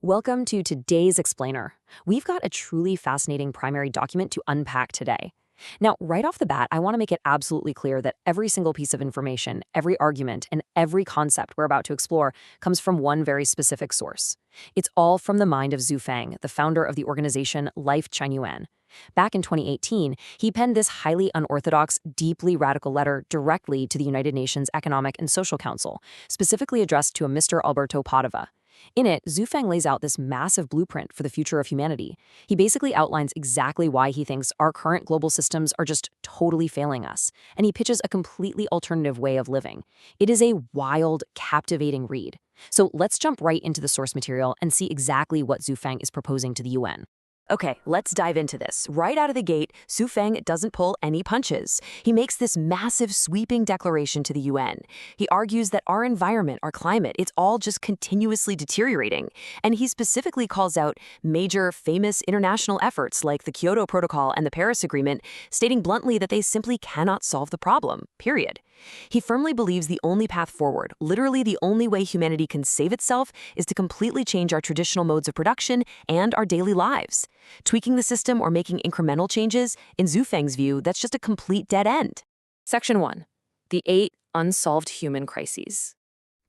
Welcome to today's Explainer. We've got a truly fascinating primary document to unpack today. Now, right off the bat, I want to make it absolutely clear that every single piece of information, every argument, and every concept we're about to explore comes from one very specific source. It's all from the mind of Xuefeng, the founder of the organization Life Qianyuan. Back in 2018, he penned this highly unorthodox, deeply radical letter directly to the United Nations Economic and Social Council, specifically addressed to a Mr. Alberto Padova. In it, Xuefeng lays out this massive blueprint for the future of humanity. He basically outlines exactly why he thinks our current global systems are just totally failing us, and he pitches a completely alternative way of living. It is a wild, captivating read. So let's jump right into the source material and see exactly what Xuefeng is proposing to the UN. Okay, let's dive into this. Right out of the gate, Xuefeng doesn't pull any punches. He makes this massive, sweeping declaration to the UN. He argues that our environment, our climate, it's all just continuously deteriorating. And he specifically calls out major, famous international efforts like the Kyoto Protocol and the Paris Agreement, stating bluntly that they simply cannot solve the problem, period. He firmly believes the only path forward, literally the only way humanity can save itself, is to completely change our traditional modes of production and our daily lives. Tweaking the system or making incremental changes, in Xuefeng's view, that's just a complete dead end. Section 1. The 8 Unsolved Human Crises.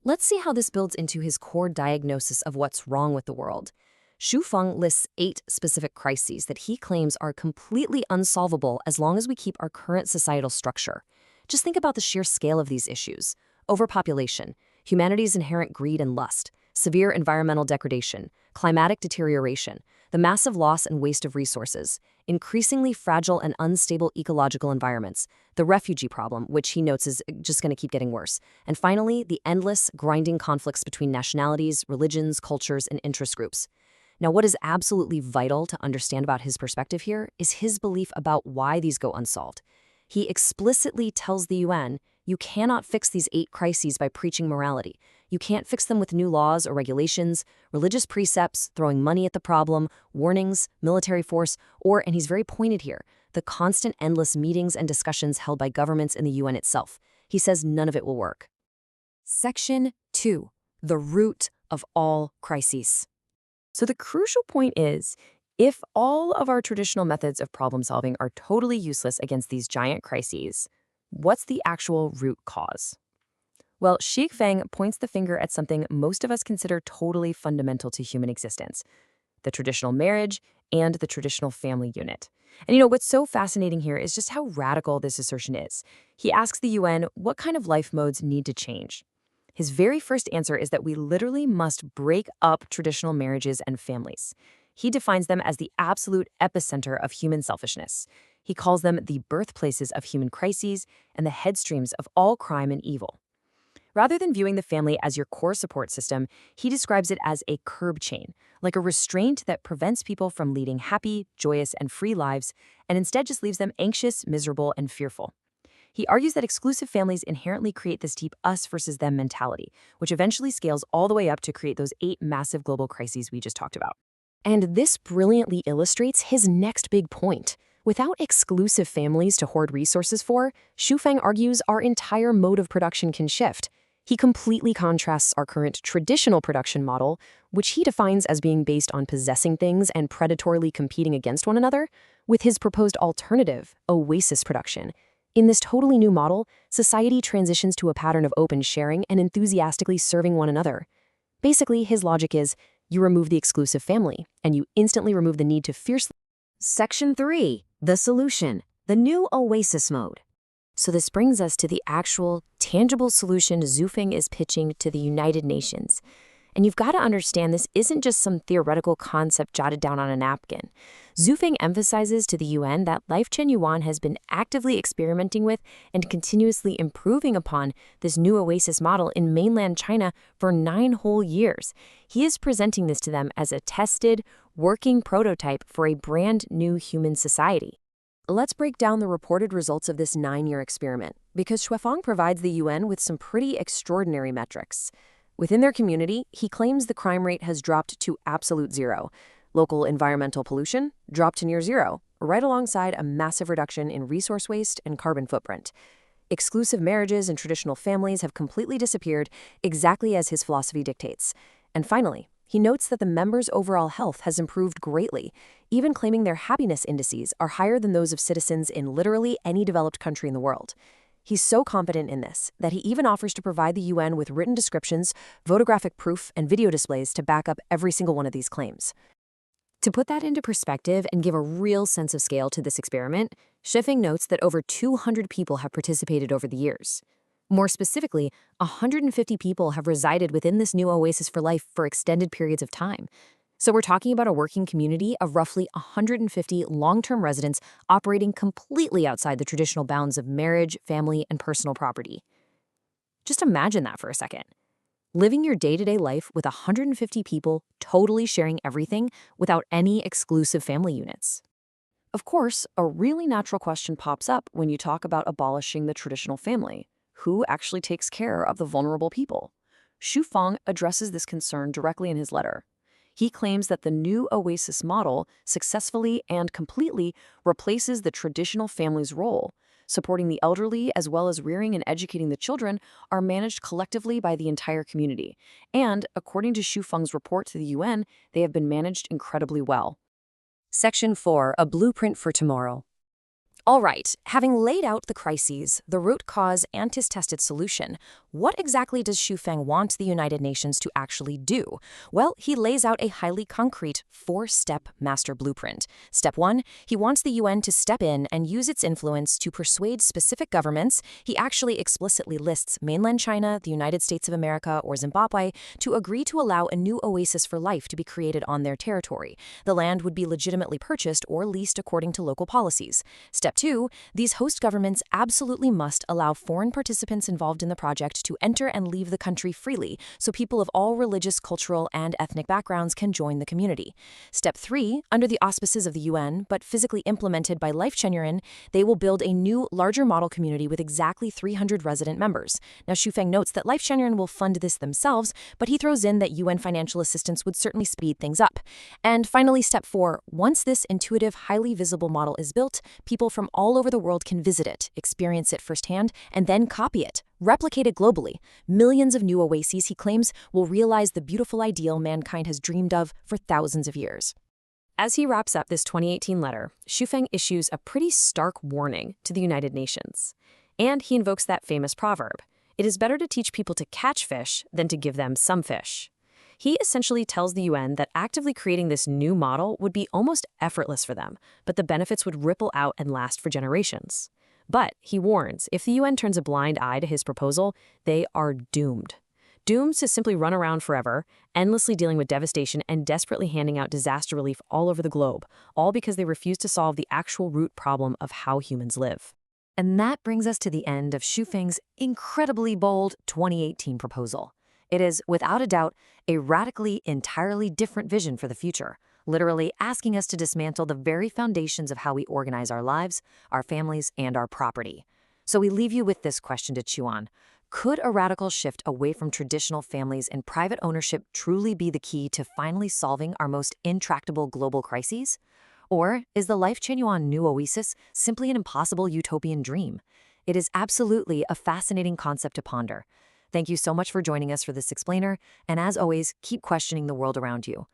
Let's see how this builds into his core diagnosis of what's wrong with the world. Xuefeng lists 8 specific crises that he claims are completely unsolvable as long as we keep our current societal structure. Just think about the sheer scale of these issues. Overpopulation, humanity's inherent greed and lust, severe environmental degradation, climatic deterioration, the massive loss and waste of resources, increasingly fragile and unstable ecological environments, the refugee problem, which he notes is just going to keep getting worse, and finally, the endless, grinding conflicts between nationalities, religions, cultures, and interest groups. Now, what is absolutely vital to understand about his perspective here is his belief about why these go unsolved. He explicitly tells the UN, you cannot fix these 8 crises by preaching morality. You can't fix them with new laws or regulations, religious precepts, throwing money at the problem, warnings, military force, or, and he's very pointed here, the constant endless meetings and discussions held by governments in the UN itself. He says none of it will work. Section 2. The root of all crises. So the crucial point is, if all of our traditional methods of problem solving are totally useless against these giant crises, what's the actual root cause? Well, Xuefeng points the finger at something most of us consider totally fundamental to human existence: the traditional marriage and the traditional family unit. And what's so fascinating here is just how radical this assertion is. He asks the UN what kind of life modes need to change. His very first answer is that we literally must break up traditional marriages and families. He defines them as the absolute epicenter of human selfishness. He calls them the birthplaces of human crises and the headstreams of all crime and evil. Rather than viewing the family as your core support system, he describes it as a curb chain, like a restraint that prevents people from leading happy, joyous, and free lives, and instead just leaves them anxious, miserable, and fearful. He argues that exclusive families inherently create this deep us versus them mentality, which eventually scales all the way up to create those 8 massive global crises we just talked about. And this brilliantly illustrates his next big point. Without exclusive families to hoard resources for, Xuefeng argues our entire mode of production can shift. He completely contrasts our current traditional production model, which he defines as being based on possessing things and predatorily competing against one another, with his proposed alternative, oasis production. In this totally new model, society transitions to a pattern of open sharing and enthusiastically serving one another. Basically, his logic is, you remove the exclusive family, and you instantly remove the need to fiercely. Section 3. The solution. The new oasis mode. So this brings us to the actual, tangible solution Xuefeng is pitching to the United Nations. And you've got to understand this isn't just some theoretical concept jotted down on a napkin. Xuefeng emphasizes to the UN that Life Qianyuan has been actively experimenting with and continuously improving upon this new oasis model in mainland China for 9 whole years. He is presenting this to them as a tested, working prototype for a brand new human society. Let's break down the reported results of this 9-year experiment, because Xuefeng provides the UN with some pretty extraordinary metrics. Within their community, he claims the crime rate has dropped to absolute zero. Local environmental pollution dropped to near zero, right alongside a massive reduction in resource waste and carbon footprint. Exclusive marriages and traditional families have completely disappeared, exactly as his philosophy dictates. And finally, He notes that the members' overall health has improved greatly, even claiming their happiness indices are higher than those of citizens in literally any developed country in the world. He's so confident in this that he even offers to provide the UN with written descriptions, photographic proof, and video displays to back up every single one of these claims. To put that into perspective and give a real sense of scale to this experiment, Xuefeng notes that over 200 people have participated over the years. More specifically, 150 people have resided within this new oasis for life for extended periods of time. So we're talking about a working community of roughly 150 long-term residents operating completely outside the traditional bounds of marriage, family, and personal property. Just imagine that for a second. Living your day-to-day life with 150 people totally sharing everything without any exclusive family units. Of course, a really natural question pops up when you talk about abolishing the traditional family. Who actually takes care of the vulnerable people? Xuefeng addresses this concern directly in his letter. He claims that the new oasis model successfully and completely replaces the traditional family's role. Supporting the elderly as well as rearing and educating the children are managed collectively by the entire community. And, according to Xuefeng's report to the UN, they have been managed incredibly well. Section 4, a blueprint for tomorrow. All right, having laid out the crises, the root cause, and his tested solution, what exactly does Xuefeng want the United Nations to actually do? Well, he lays out a highly concrete 4-step master blueprint. Step 1, he wants the UN to step in and use its influence to persuade specific governments. He actually explicitly lists mainland China, the United States of America, or Zimbabwe to agree to allow a new oasis for life to be created on their territory. The land would be legitimately purchased or leased according to local policies. Step 2, these host governments absolutely must allow foreign participants involved in the project to enter and leave the country freely so people of all religious, cultural, and ethnic backgrounds can join the community. Step 3, under the auspices of the UN, but physically implemented by Xuefeng, they will build a new, larger model community with exactly 300 resident members. Now, Xuefeng notes that Xuefeng will fund this themselves, but he throws in that UN financial assistance would certainly speed things up. And finally, step 4, once this intuitive, highly visible model is built, people from all over the world can visit it, experience it firsthand, and then copy it, replicate it globally. Millions of new oases, he claims, will realize the beautiful ideal mankind has dreamed of for thousands of years. As he wraps up this 2018 letter, Xuefeng issues a pretty stark warning to the United Nations. And he invokes that famous proverb, "It is better to teach people to catch fish than to give them some fish." He essentially tells the UN that actively creating this new model would be almost effortless for them, but the benefits would ripple out and last for generations. But he warns, if the UN turns a blind eye to his proposal, they are doomed. Doomed to simply run around forever, endlessly dealing with devastation and desperately handing out disaster relief all over the globe, all because they refuse to solve the actual root problem of how humans live. And that brings us to the end of Xuefeng's incredibly bold 2018 proposal. It is, without a doubt, a radically, entirely different vision for the future, literally asking us to dismantle the very foundations of how we organize our lives, our families, and our property. So we leave you with this question to chew on. Could a radical shift away from traditional families and private ownership truly be the key to finally solving our most intractable global crises? Or is the Xuefeng new oasis simply an impossible utopian dream? It is absolutely a fascinating concept to ponder. Thank you so much for joining us for this explainer, and as always, keep questioning the world around you.